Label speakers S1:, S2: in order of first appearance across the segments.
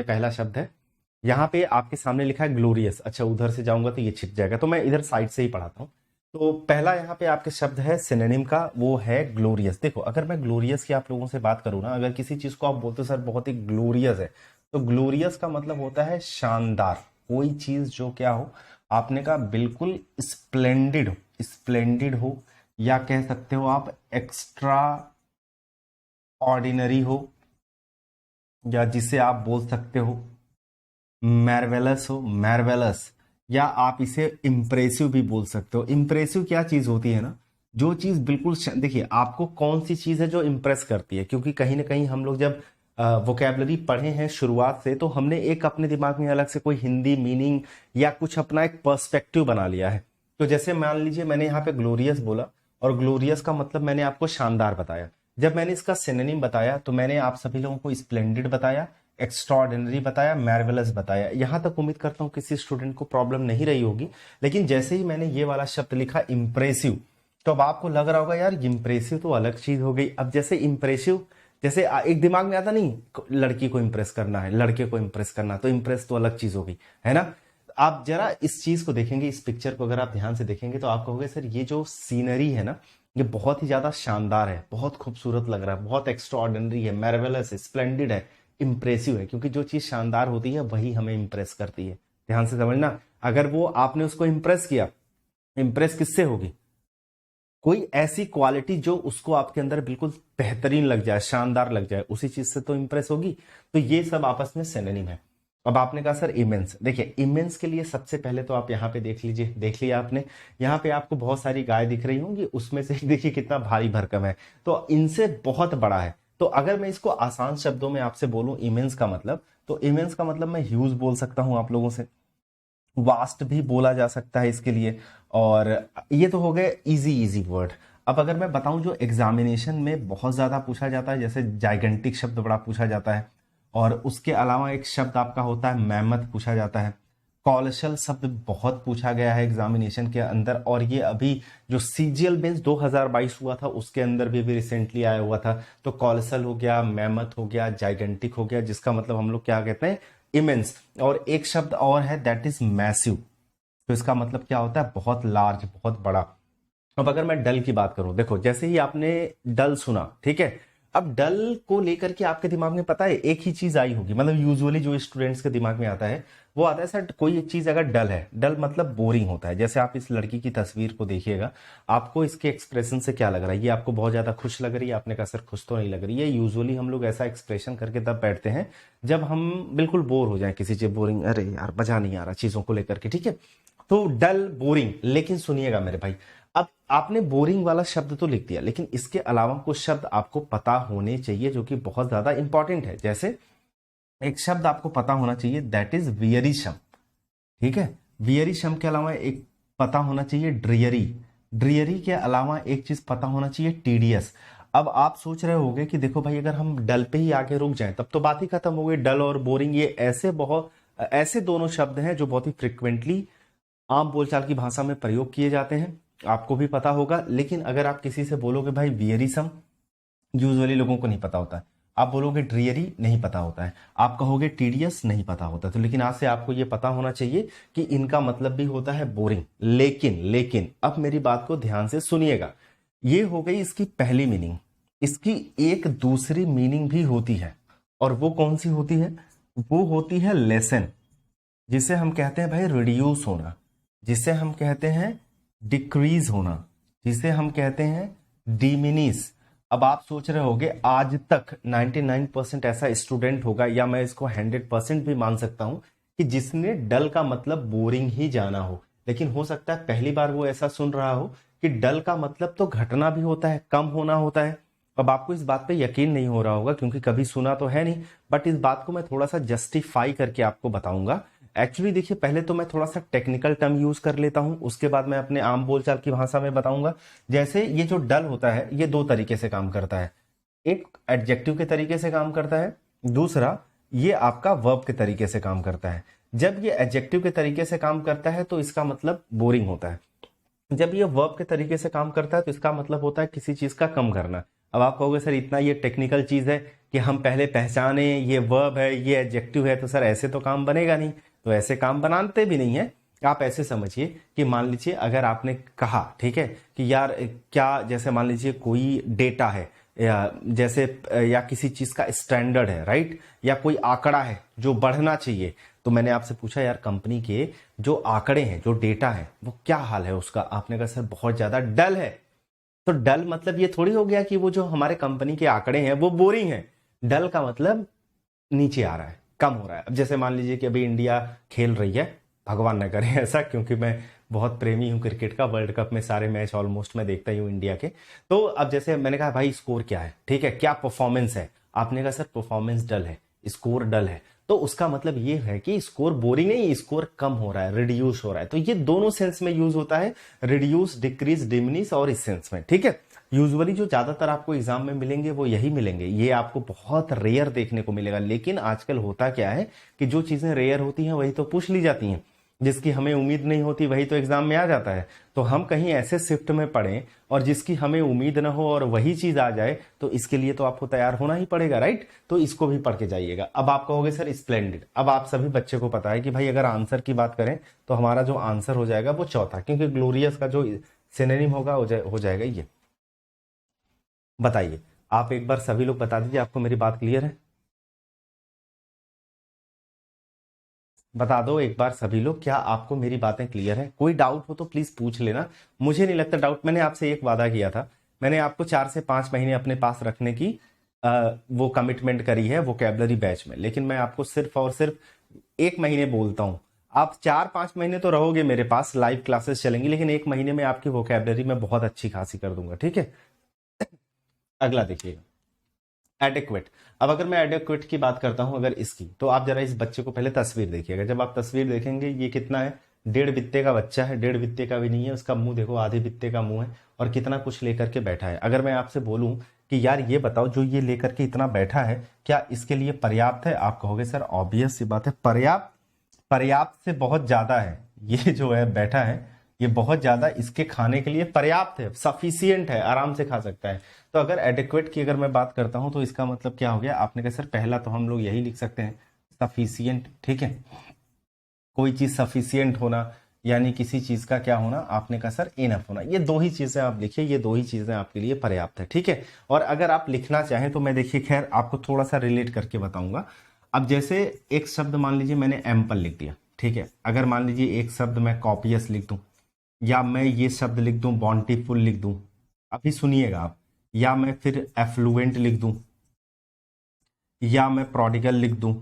S1: पहला शब्द है, यहाँ पे आपके सामने लिखा है ग्लोरियस। अच्छा, उधर से जाऊंगा तो ये छिप जाएगा, तो मैं इधर साइड से ही पढ़ाता हूँ। तो पहला यहाँ पे आपके शब्द है सिनोनिम का, वो है ग्लोरियस। देखो, अगर मैं ग्लोरियस की आप लोगों से बात करूँ ना, अगर किसी चीज को आप बोलते हो सर बहुत ही ग्लोरियस है, तो ग्लोरियस का मतलब होता है शानदार। कोई चीज जो क्या हो, आपने कहा बिल्कुल स्प्लेंडेड हो, स्प्लेंडेड हो, या कह सकते हो आप एक्स्ट्रा ऑर्डिनरी हो, या जिसे आप बोल सकते हो मैरवेलस हो, मैरवेलस, या आप इसे इंप्रेसिव भी बोल सकते हो। इंप्रेसिव क्या चीज होती है ना, जो चीज बिल्कुल देखिए आपको कौन सी चीज है जो इंप्रेस करती है, क्योंकि कहीं ना कहीं हम लोग जब वोकेबलरी पढ़े हैं शुरुआत से, तो हमने एक अपने दिमाग में अलग से कोई हिंदी मीनिंग या कुछ अपना एक पर्सपेक्टिव बना लिया है। तो जैसे मान लीजिए मैंने यहाँ पे ग्लोरियस बोला, और ग्लोरियस का मतलब मैंने आपको शानदार बताया। जब मैंने इसका सिनोनिम बताया तो मैंने आप सभी लोगों को स्प्लेंडेड बताया, एक्स्ट्राऑर्डिनरी बताया, मैर्वेलस बताया। यहां तक उम्मीद करता हूं किसी स्टूडेंट को प्रॉब्लम नहीं रही होगी। लेकिन जैसे ही मैंने ये वाला शब्द लिखा इंप्रेसिव, तो अब आपको लग रहा होगा यार इंप्रेसिव तो अलग चीज हो गई। अब जैसे इंप्रेसिव, जैसे एक दिमाग में आता नहीं, लड़की को इंप्रेस करना है, लड़के को इंप्रेस करना, तो इंप्रेस तो अलग चीज हो गई, है ना। आप जरा इस चीज को देखेंगे, इस पिक्चर को अगर आप ध्यान से देखेंगे तो आप कहोगे सर ये जो सीनरी है ना, ये बहुत ही ज्यादा शानदार है, बहुत खूबसूरत लग रहा है, बहुत एक्स्ट्रा ऑर्डिनरी है, मैर्वेलस है, स्प्लेंडेड है, इंप्रेसिव है। क्योंकि जो चीज शानदार होती है वही हमें इंप्रेस करती है। ध्यान से समझना, अगर वो आपने उसको इंप्रेस किया, इंप्रेस किससे होगी, कोई ऐसी क्वालिटी जो उसको आपके अंदर बिल्कुल बेहतरीन लग जाए, शानदार लग जाए, उसी चीज से तो इंप्रेस होगी। तो ये सब आपस में सिनोनिम है। अब आपने कहा सर इमेंस, देखिए इमेंस के लिए सबसे पहले तो आप यहाँ पे देख लीजिए, देख लिया आपने, यहाँ पे आपको बहुत सारी गाय दिख रही होंगी, उसमें से देखिए कितना भारी भरकम है, तो इनसे बहुत बड़ा है। तो अगर मैं इसको आसान शब्दों में आपसे बोलूं इमेंस का मतलब, तो इमेंस का मतलब मैं ह्यूज बोल सकता हूं आप लोगों से, वास्ट भी बोला जा सकता है इसके लिए। और ये तो हो गए इजी इजी वर्ड। अब अगर मैं बताऊं जो एग्जामिनेशन में बहुत ज्यादा पूछा जाता है, जैसे जाइगेंटिक शब्द बड़ा पूछा जाता है, और उसके अलावा एक शब्द आपका होता है मैमथ पूछा जाता है, कॉलशल शब्द बहुत पूछा गया है एग्जामिनेशन के अंदर, और ये अभी जो सीजीएल बेंच 2022 हुआ था उसके अंदर भी रिसेंटली आया हुआ था। तो कॉलशल हो गया, मैमथ हो गया, जाइगेंटिक हो गया, जिसका मतलब हम लोग क्या कहते हैं, इमेंस। और एक शब्द और है दैट इज मैसिव, तो इसका मतलब क्या होता है, बहुत लार्ज, बहुत बड़ा। अब अगर मैं डल की बात करूं, देखो जैसे ही आपने डल सुना, ठीक है, अब डल को लेकर के आपके दिमाग में पता है एक ही चीज आई होगी, मतलब यूजुअली जो स्टूडेंट्स के दिमाग में आता है वो आता है सर कोई एक चीज अगर डल है, डल मतलब बोरिंग होता है। जैसे आप इस लड़की की तस्वीर को देखिएगा, आपको इसके एक्सप्रेशन से क्या लग रहा है, ये आपको बहुत ज्यादा खुश लग रही है, आपने कहा सर खुश तो नहीं लग रही है। यूजुअली हम लोग ऐसा एक्सप्रेशन करके तब बैठते हैं जब हम बिल्कुल बोर हो जाए किसी चीज, बोरिंग, अरे यार मजा नहीं आ रहा चीजों को लेकर के, ठीक है। तो डल, बोरिंग। लेकिन सुनिएगा मेरे भाई, अब आपने बोरिंग वाला शब्द तो लिख दिया, लेकिन इसके अलावा कुछ शब्द आपको पता होने चाहिए जो कि बहुत ज्यादा इंपॉर्टेंट है। जैसे एक शब्द आपको पता होना चाहिए दैट इज वियरिशम, ठीक है। वियरिशम के अलावा एक पता होना चाहिए ड्रियरी, ड्रियरी के अलावा एक चीज पता होना चाहिए टीडियस। अब आप सोच रहे होंगे कि देखो भाई अगर हम डल पे ही आगे रुक जाएं तब तो बात ही खत्म हो गई। डल और बोरिंग ये ऐसे दोनों शब्द हैं जो बहुत ही फ्रिक्वेंटली आम बोलचाल की भाषा में प्रयोग किए जाते हैं, आपको भी पता होगा। लेकिन अगर आप किसी से बोलोगे भाई वियरिसम, यूजुअली लोगों को नहीं पता होता है। आप बोलोगे ड्रियरी, नहीं पता होता है। आप कहोगे टीडियस, नहीं पता होता। तो लेकिन आज से आपको यह पता होना चाहिए कि इनका मतलब भी होता है बोरिंग। लेकिन अब मेरी बात को ध्यान से सुनिएगा, ये हो गई इसकी पहली मीनिंग। इसकी एक दूसरी मीनिंग भी होती है, और वो कौन सी होती है, वो होती है लेसन, जिसे हम कहते हैं भाई रिड्यूस होना, जिसे हम कहते हैं डिक्रीज होना, जिसे हम कहते हैं डिमिनिस। अब आप सोच रहे होंगे आज तक 99% ऐसा स्टूडेंट होगा, या मैं इसको 100% भी मान सकता हूं कि जिसने डल का मतलब बोरिंग ही जाना हो। लेकिन हो सकता है पहली बार वो ऐसा सुन रहा हो कि डल का मतलब तो घटना भी होता है, कम होना होता है। अब आपको इस बात पे यकीन नहीं हो रहा होगा क्योंकि कभी सुना तो है नहीं, बट इस बात को मैं थोड़ा सा जस्टिफाई करके आपको बताऊंगा। एक्चुअली देखिए, पहले तो मैं थोड़ा सा टेक्निकल टर्म यूज कर लेता हूं, उसके बाद मैं अपने आम बोलचाल की भाषा में बताऊंगा। जैसे ये जो डल होता है ये दो तरीके से काम करता है, एक एडजेक्टिव के तरीके से काम करता है, दूसरा ये आपका वर्ब के तरीके से काम करता है। जब ये एडजेक्टिव के तरीके से काम करता है तो इसका मतलब बोरिंग होता है। जब ये वर्ब के तरीके से काम करता है तो इसका मतलब होता है किसी चीज का कम करना। अब आप कहोगे सर इतना ये टेक्निकल चीज़ है कि हम पहले पहचाने ये वर्ब है ये एडजेक्टिव है, तो सर ऐसे तो काम बनेगा नहीं। तो ऐसे काम बनाते भी नहीं है। आप ऐसे समझिए कि मान लीजिए अगर आपने कहा, ठीक है, कि यार क्या, जैसे मान लीजिए कोई डेटा है या जैसे या किसी चीज का स्टैंडर्ड है, राइट, या कोई आंकड़ा है जो बढ़ना चाहिए, तो मैंने आपसे पूछा यार कंपनी के जो आंकड़े हैं, जो डेटा है, वो क्या हाल है उसका। आपने कहा सर बहुत ज्यादा डल है। तो डल मतलब ये थोड़ी हो गया कि वो जो हमारे कंपनी के आंकड़े हैं वो बोरिंग है। डल का मतलब नीचे आ रहा है, कम हो रहा है। अब जैसे मान लीजिए कि अभी इंडिया खेल रही है, भगवान न करे ऐसा, क्योंकि मैं बहुत प्रेमी हूं क्रिकेट का, वर्ल्ड कप में सारे मैच ऑलमोस्ट मैं देखता ही हूँ इंडिया के। तो अब जैसे मैंने कहा भाई स्कोर क्या है, ठीक है, क्या परफॉर्मेंस है, आपने कहा सर परफॉर्मेंस डल है, स्कोर डल है, तो उसका मतलब ये है कि स्कोर बोरिंग नहीं, स्कोर कम हो रहा है, रिड्यूस हो रहा है। तो ये दोनों सेंस में यूज होता है, रिड्यूस, डिक्रीज, डिमिनिश और इस सेंस में, ठीक है। यूजुअली जो ज्यादातर आपको एग्जाम में मिलेंगे वो यही मिलेंगे, ये आपको बहुत रेयर देखने को मिलेगा। लेकिन आजकल होता क्या है कि जो चीजें रेयर होती हैं वही तो पूछ ली जाती हैं, जिसकी हमें उम्मीद नहीं होती वही तो एग्जाम में आ जाता है। तो हम कहीं ऐसे शिफ्ट में पढ़ें और जिसकी हमें उम्मीद ना हो और वही चीज आ जाए, तो इसके लिए तो आपको तैयार होना ही पड़ेगा, राइट। तो इसको भी पढ़ के जाइएगा। अब आप कहोगे सर स्प्लेंडेड। अब आप सभी बच्चे को पता है कि भाई अगर आंसर की बात करें तो हमारा जो आंसर हो जाएगा वो चौथा, क्योंकि ग्लोरियस का जो सिनोनिम होगा हो जाएगा ये। बताइए, आप एक बार सभी लोग बता दीजिए, आपको मेरी बात क्लियर है? बता दो एक बार सभी लोग, क्या आपको मेरी बातें क्लियर है? कोई डाउट हो तो प्लीज पूछ लेना, मुझे नहीं लगता डाउट। मैंने आपसे एक वादा किया था, मैंने आपको 4 से 5 महीने अपने पास रखने की वो कमिटमेंट करी है वोकेबलरी बैच में, लेकिन मैं आपको सिर्फ और सिर्फ 1 महीने बोलता हूं। आप 4-5 महीने तो रहोगे मेरे पास, लाइव क्लासेस चलेंगी, लेकिन 1 महीने में आपकी वोकेबलरी में बहुत अच्छी खासी कर दूंगा, ठीक है। अगला देखिएगा, एडेक्वेट। अब अगर मैं एडेक्वेट की बात करता हूं अगर इसकी, तो आप जरा इस बच्चे को पहले तस्वीर देखिएगा। जब आप तस्वीर देखेंगे, ये कितना है, 1.5 बित्ते का बच्चा है, 1.5 बित्ते का भी नहीं है, उसका मुंह देखो, आधे बित्ते का मुंह है, और कितना कुछ लेकर के बैठा है। अगर मैं आपसे बोलूं कि यार ये बताओ जो ये लेकर के इतना बैठा है, क्या इसके लिए पर्याप्त है? आप कहोगे सर ऑब्वियस सी बात है, पर्याप्त, पर्याप्त से बहुत ज्यादा है। ये जो है बैठा है, ये बहुत ज्यादा इसके खाने के लिए पर्याप्त है, सफिशियंट है, आराम से खा सकता है। तो अगर एडिक्वेट की अगर मैं बात करता हूं तो इसका मतलब क्या हो गया? आपने कहा सर पहला तो हम लोग यही लिख सकते हैं, सफिशियंट, ठीक है। कोई चीज सफिशियंट होना यानी किसी चीज का क्या होना, आपने कहा सर इनफ होना। ये दो ही चीजें आप लिखिए, ये दो ही चीजें आपके लिए पर्याप्त है, ठीक है। और अगर आप लिखना चाहें तो मैं देखिए, खैर आपको थोड़ा सा रिलेट करके बताऊंगा। अब जैसे एक शब्द मान लीजिए मैंने एम्पल लिख दिया, ठीक है। अगर मान लीजिए एक शब्द मैं कॉपियस लिख दूं, या मैं ये शब्द लिख दूं बॉन्टीफुल लिख दूं, अभी सुनिएगा आप, या मैं फिर एफ्लुएंट लिख दूं, या मैं प्रोडिगल लिख दूं,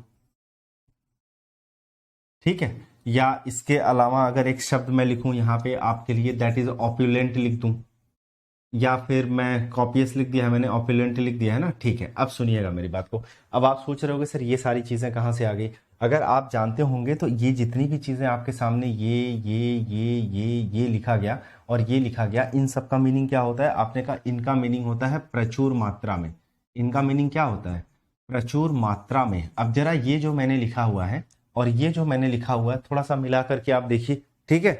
S1: ठीक है। या इसके अलावा अगर एक शब्द मैं लिखूं यहाँ पे आपके लिए, दैट इज ऑप्युलेंट लिख दूं, या फिर मैं कॉपियस लिख दिया है मैंने, ऑप्युलेंट लिख दिया है ना, ठीक है। अब सुनिएगा मेरी बात को। अब आप सोच रहे होगे सर ये सारी चीजें कहाँ से आ गई? अगर आप जानते होंगे तो ये जितनी भी चीजें आपके सामने ये लिखा गया और ये लिखा गया, इन सब का मीनिंग क्या होता है? आपने कहा इनका मीनिंग होता है प्रचुर मात्रा में। इनका मीनिंग क्या होता है? प्रचुर मात्रा में। अब जरा ये जो मैंने लिखा हुआ है और ये जो मैंने लिखा हुआ है, थोड़ा सा मिला करके आप देखिए, ठीक है।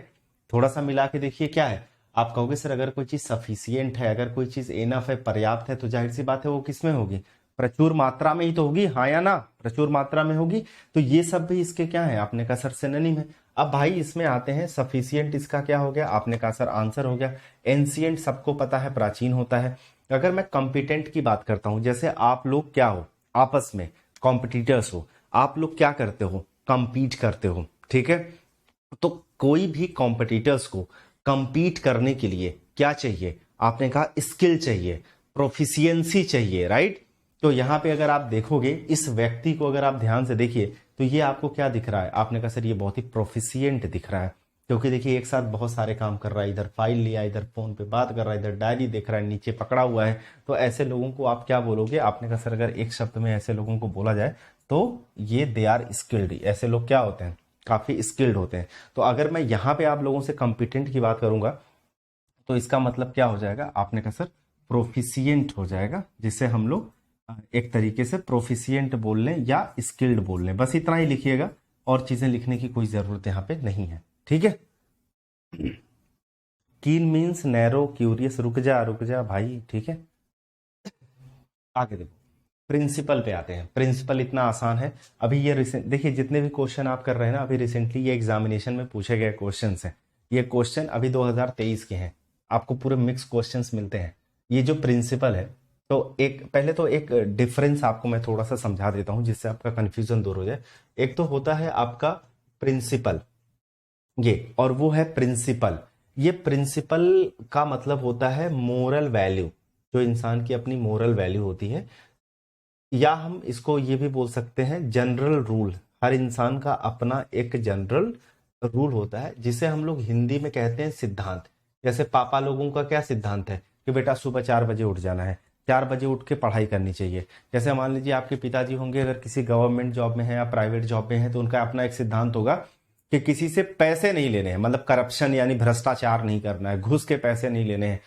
S1: थोड़ा सा मिला के देखिए क्या है। आप कहोगे सर अगर कोई चीज सफिशियंट है, अगर कोई चीज एनफ है, पर्याप्त है, तो जाहिर सी बात है वो किस में होगी? प्रचुर मात्रा में ही तो होगी, हाँ या ना? प्रचुर मात्रा में होगी। तो ये सब भी इसके क्या है? आपने कहा सर सिनोनिम है। अब भाई इसमें आते हैं, सफिशियंट इसका क्या हो गया? आपने कहा सर आंसर हो गया। एंशियंट सबको पता है प्राचीन होता है। अगर मैं कॉम्पिटेंट की बात करता हूं, जैसे आप लोग क्या हो, आपस में कॉम्पिटिटर्स हो, आप लोग क्या करते हो? कंपीट करते हो, ठीक है। तो कोई भी कॉम्पिटिटर्स को कंपीट करने के लिए क्या चाहिए? आपने कहा स्किल चाहिए, प्रोफिशिएंसी चाहिए, राइट। तो यहां पे अगर आप देखोगे इस व्यक्ति को, अगर आप ध्यान से देखिए तो ये आपको क्या दिख रहा है? आपने कहा सर ये बहुत ही प्रोफिशिएंट दिख रहा है, क्योंकि देखिए एक साथ बहुत सारे काम कर रहा है, इधर फाइल लिया, इधर फोन पे बात कर रहा है, इधर डायरी देख रहा है, नीचे पकड़ा हुआ है। तो ऐसे लोगों को आप क्या बोलोगे? आपने कहा सर अगर एक शब्द में ऐसे लोगों को बोला जाए तो ये दे आर स्किल्ड। ऐसे लोग क्या होते हैं? काफी स्किल्ड होते हैं। तो अगर मैं यहाँ पे आप लोगों से कॉम्पिटेंट की बात करूंगा तो इसका मतलब क्या हो जाएगा? आपने कहा सर प्रोफिशिएंट हो जाएगा, जिसे हम लोग एक तरीके से प्रोफिशिएंट बोल लें या स्किल्ड बोल लें। बस इतना ही लिखिएगा, और चीजें लिखने की कोई जरूरत यहाँ पे नहीं है, ठीक है। कीन मीन्स नैरो, क्यूरियस, रुक जा भाई, ठीक है। आगे देखो, प्रिंसिपल पे आते हैं। प्रिंसिपल इतना आसान है। अभी ये रिसेंट देखिए, जितने भी क्वेश्चन आप कर रहे हैं ना, अभी रिसेंटली ये एग्जामिनेशन में पूछे गए क्वेश्चंस हैं। ये क्वेश्चन अभी 2023 के हैं, आपको पूरे मिक्स क्वेश्चंस मिलते हैं। ये जो प्रिंसिपल है, तो एक पहले तो एक डिफरेंस आपको मैं थोड़ा सा समझा देता हूं, जिससे आपका कंफ्यूजन दूर हो जाए। एक तो होता है आपका प्रिंसिपल, ये, और वो है प्रिंसिपल। ये प्रिंसिपल का मतलब होता है मोरल वैल्यू, जो इंसान की अपनी मोरल वैल्यू होती है, या हम इसको ये भी बोल सकते हैं जनरल रूल। हर इंसान का अपना एक जनरल रूल होता है, जिसे हम लोग हिंदी में कहते हैं सिद्धांत। जैसे पापा लोगों का क्या सिद्धांत है कि बेटा सुबह 4 बजे उठ जाना है, 4 बजे उठ के पढ़ाई करनी चाहिए। जैसे मान लीजिए आपके पिताजी होंगे, अगर किसी गवर्नमेंट जॉब में है या प्राइवेट जॉब में है, तो उनका अपना एक सिद्धांत होगा कि किसी से पैसे नहीं लेने हैं, मतलब करप्शन यानी भ्रष्टाचार नहीं करना है, घुस के पैसे नहीं लेने हैं।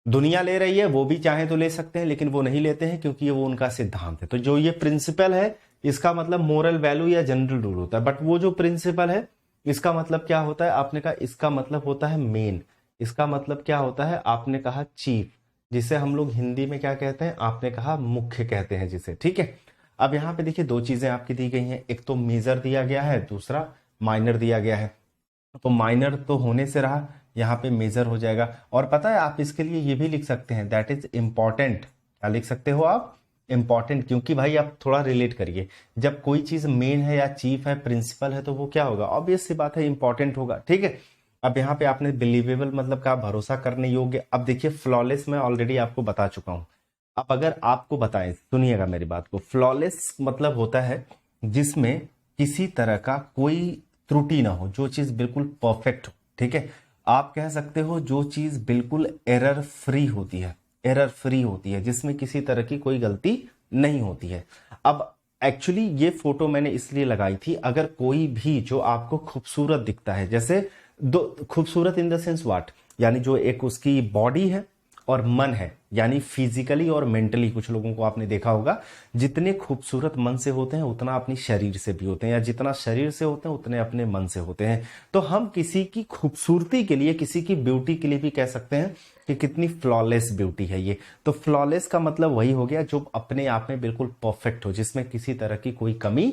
S1: दुनिया ले रही है, वो भी चाहे तो ले सकते हैं, लेकिन वो नहीं लेते हैं, क्योंकि ये वो उनका सिद्धांत है। तो जो ये प्रिंसिपल है, इसका मतलब मोरल वैल्यू या जनरल रूल होता है। बट वो जो प्रिंसिपल है, इसका मतलब क्या होता है? आपने कहा इसका मतलब होता है मेन। इसका मतलब क्या होता है? आपने कहा चीफ, जिसे हम लोग हिंदी में क्या कहते हैं? आपने कहा मुख्य कहते हैं जिसे। ठीक है, अब यहाँ पे देखिए, दो चीजें आपकी दी गई हैं, एक तो मेजर दिया गया है, दूसरा माइनर दिया गया है। तो माइनर तो होने से रहा, यहाँ पे मेजर हो जाएगा। और पता है, आप इसके लिए ये भी लिख सकते हैं, दैट इज इंपॉर्टेंट। क्या लिख सकते हो आप? इंपॉर्टेंट। क्योंकि भाई आप थोड़ा रिलेट करिए, जब कोई चीज मेन है या चीफ है, प्रिंसिपल है, तो वो क्या होगा? ऑब्वियस सी बात है, इंपॉर्टेंट होगा। ठीक है, अब यहाँ पे आपने बिलीवेबल मतलब का भरोसा करने योग्य। अब देखिए, फ्लॉलेस मैं ऑलरेडी आपको बता चुका हूं। अब अगर आपको बताएं, सुनिएगा मेरी बात को, फ्लॉलेस मतलब होता है जिसमें किसी तरह का कोई त्रुटि ना हो, जो चीज बिल्कुल परफेक्ट हो। ठीक है, आप कह सकते हो जो चीज बिल्कुल एरर फ्री होती है, एरर फ्री होती है, जिसमें किसी तरह की कोई गलती नहीं होती है। अब एक्चुअली ये फोटो मैंने इसलिए लगाई थी, अगर कोई भी जो आपको खूबसूरत दिखता है, जैसे दो खूबसूरत इन द सेंस व्हाट, यानी जो एक उसकी बॉडी है और मन है, यानी फिजिकली और मेंटली, कुछ लोगों को आपने देखा होगा, जितने खूबसूरत मन से होते हैं उतना अपनी शरीर से भी होते हैं, या जितना शरीर से होते हैं उतने अपने मन से होते हैं। तो हम किसी की खूबसूरती के लिए, किसी की ब्यूटी के लिए भी कह सकते हैं कि कितनी फ्लॉलेस ब्यूटी है ये। तो फ्लॉलेस का मतलब वही हो गया जो अपने आप में बिल्कुल परफेक्ट हो, जिसमें किसी तरह की कोई कमी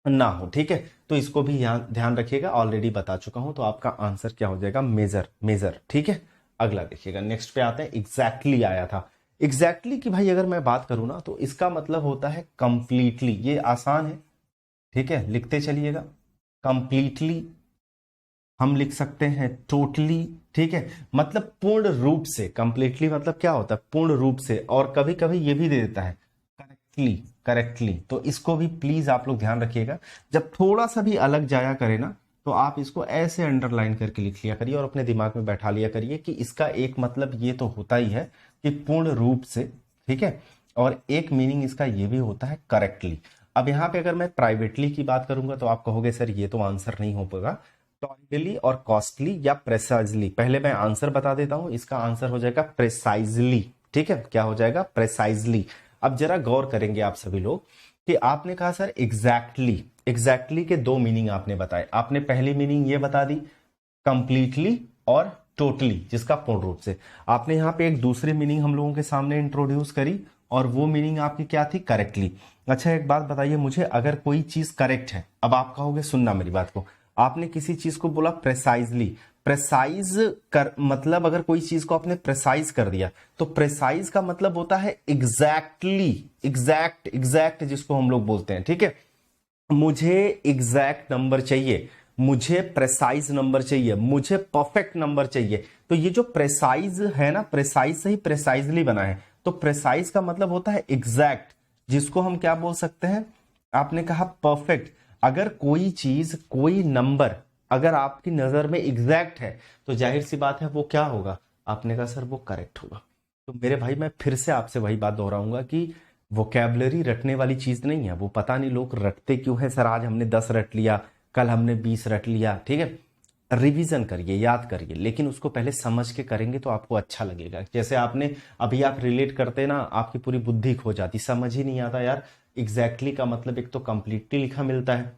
S1: ना हो। ठीक है, तो इसको भी ध्यान रखिएगा, ऑलरेडी बता चुका हूं। तो आपका आंसर क्या हो जाएगा? Major, major. ठीक है, अगला देखिएगा, नेक्स्ट पे आते हैं। एग्जैक्टली आया था। एग्जैक्टली की भाई अगर मैं बात करूं ना, तो इसका मतलब होता है कंप्लीटली। ये आसान है, ठीक है, लिखते चलिएगा। कंप्लीटली हम लिख सकते हैं टोटली। ठीक है, मतलब पूर्ण रूप से। कंप्लीटली मतलब क्या होता है? पूर्ण रूप से। और कभी कभी ये भी दे देता है करेक्टली, करेक्टली। तो इसको भी प्लीज आप लोग ध्यान रखिएगा, जब थोड़ा सा भी अलग जाया करे ना, तो आप इसको ऐसे अंडरलाइन करके लिख लिया करिए और अपने दिमाग में बैठा लिया करिए कि इसका एक मतलब ये तो होता ही है कि पूर्ण रूप से। ठीक है, और एक मीनिंग इसका ये भी होता है करेक्टली। अब यहाँ पे अगर मैं प्राइवेटली की बात करूंगा, तो आप कहोगे सर ये तो आंसर नहीं हो पाएगा। टॉरिडली और कॉस्टली या प्रेसाइजली, पहले मैं आंसर बता देता हूं, इसका आंसर हो जाएगा प्रेसाइजली। ठीक है, क्या हो जाएगा? प्रेसाइजली। अब जरा गौर करेंगे आप सभी लोग कि आपने कहा सर एग्जैक्टली, एग्जैक्टली के दो मीनिंग आपने बताए। आपने पहली मीनिंग ये बता दी कंप्लीटली और टोटली, जिसका पूर्ण रूप से। आपने यहाँ पे एक दूसरी मीनिंग हम लोगों के सामने इंट्रोड्यूस करी, और वो मीनिंग आपकी क्या थी? करेक्टली। अच्छा एक बात बताइए मुझे, अगर कोई चीज करेक्ट है, अब आप कहोगे सुनना मेरी बात को, आपने किसी चीज को बोला प्रेसाइजली। प्रेसाइज कर मतलब अगर कोई चीज को आपने प्रेसाइज कर दिया, तो प्रेसाइज का मतलब होता है एग्जैक्टली, एग्जैक्ट, एग्जैक्ट जिसको हम लोग बोलते हैं। ठीक है, मुझे एग्जैक्ट नंबर चाहिए, मुझे प्रेसाइज नंबर चाहिए, मुझे परफेक्ट नंबर चाहिए। तो ये जो प्रेसाइज है ना, प्रेसाइज से ही प्रेसाइजली बना है। तो प्रेसाइज का मतलब होता है एग्जैक्ट, जिसको हम क्या बोल सकते हैं? आपने कहा परफेक्ट। अगर कोई चीज, कोई नंबर अगर आपकी नजर में एग्जैक्ट है, तो जाहिर सी बात है वो क्या होगा? आपने कहा सर वो करेक्ट होगा। तो मेरे भाई मैं फिर से आपसे वही बात दोहराऊंगा कि वोकैबुलरी रटने वाली चीज नहीं है। वो पता नहीं लोग रटते क्यों है, सर आज हमने 10 रट लिया, कल हमने 20 रट लिया। ठीक है, रिवीजन करिए, याद करिए, लेकिन उसको पहले समझ के करेंगे तो आपको अच्छा लगेगा। जैसे आपने अभी आप रिलेट करते ना, आपकी पूरी बुद्धि खो जाती, समझ ही नहीं आता यार। एग्जैक्टली का मतलब एक तो कंप्लीटली लिखा मिलता है,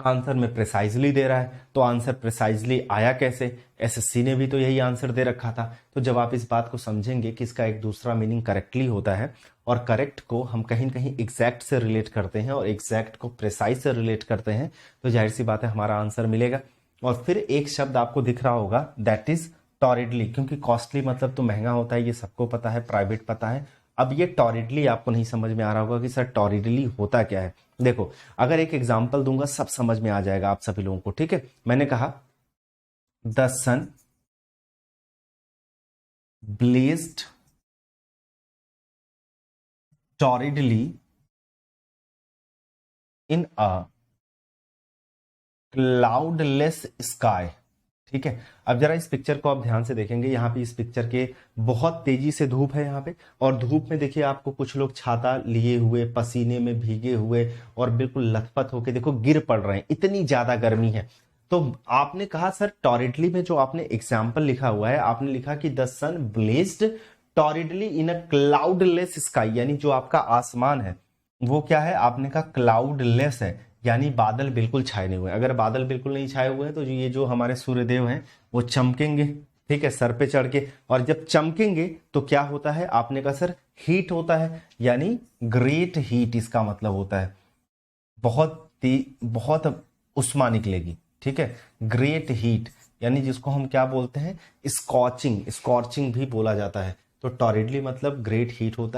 S1: आंसर में प्रिसाइजली दे रहा है, तो आंसर प्रिसाइजली आया कैसे? एसएससी ने भी तो यही आंसर दे रखा था। तो जब आप इस बात को समझेंगे कि इसका एक दूसरा मीनिंग करेक्टली होता है, और करेक्ट को हम कहीं न कहीं एग्जैक्ट से रिलेट करते हैं और एग्जैक्ट को प्रिसाइज से रिलेट करते हैं, तो जाहिर सी बात है हमारा आंसर मिलेगा। और फिर एक शब्द आपको दिख रहा होगा, दैट इज टॉरिडली, क्योंकि कॉस्टली मतलब तो महंगा होता है, ये सबको पता है, प्राइवेट पता है। अब ये टॉरिडली आपको नहीं समझ में आ रहा होगा कि सर टॉरिडली होता क्या है। देखो, अगर एक एग्जांपल दूंगा सब समझ में आ जाएगा आप सभी लोगों को, ठीक है। मैंने कहा the sun blazed torridly in a cloudless sky, ठीक है। अब जरा इस पिक्चर को आप ध्यान से देखेंगे, यहाँ पे इस पिक्चर के बहुत तेजी से धूप है यहाँ पे, और धूप में देखिए आपको कुछ लोग छाता लिए हुए, पसीने में भीगे हुए और बिल्कुल लथपथ होके देखो गिर पड़ रहे हैं, इतनी ज्यादा गर्मी है। तो आपने कहा सर टॉरिडली में जो आपने एग्जाम्पल लिखा हुआ है, आपने लिखा कि the sun blazed torridly in a cloudless sky, यानी जो आपका आसमान है वो क्या है, आपने कहा क्लाउडलेस है, यानी बादल बिल्कुल छाए नहीं हुए। अगर बादल बिल्कुल नहीं छाए हुए हैं तो ये जो हमारे सूर्यदेव हैं वो चमकेंगे, ठीक है, सर पे चढ़ के। और जब चमकेंगे तो क्या होता है, आपने कहा सर हीट होता है, यानी ग्रेट हीट इसका मतलब होता है, बहुत उष्मा निकलेगी, ठीक है। ग्रेट हीट यानी जिसको हम क्या बोलते हैं, स्कॉचिंग, स्कॉर्चिंग भी बोला जाता है। तो टॉरिडली मतलब ग्रेट हीट होता है।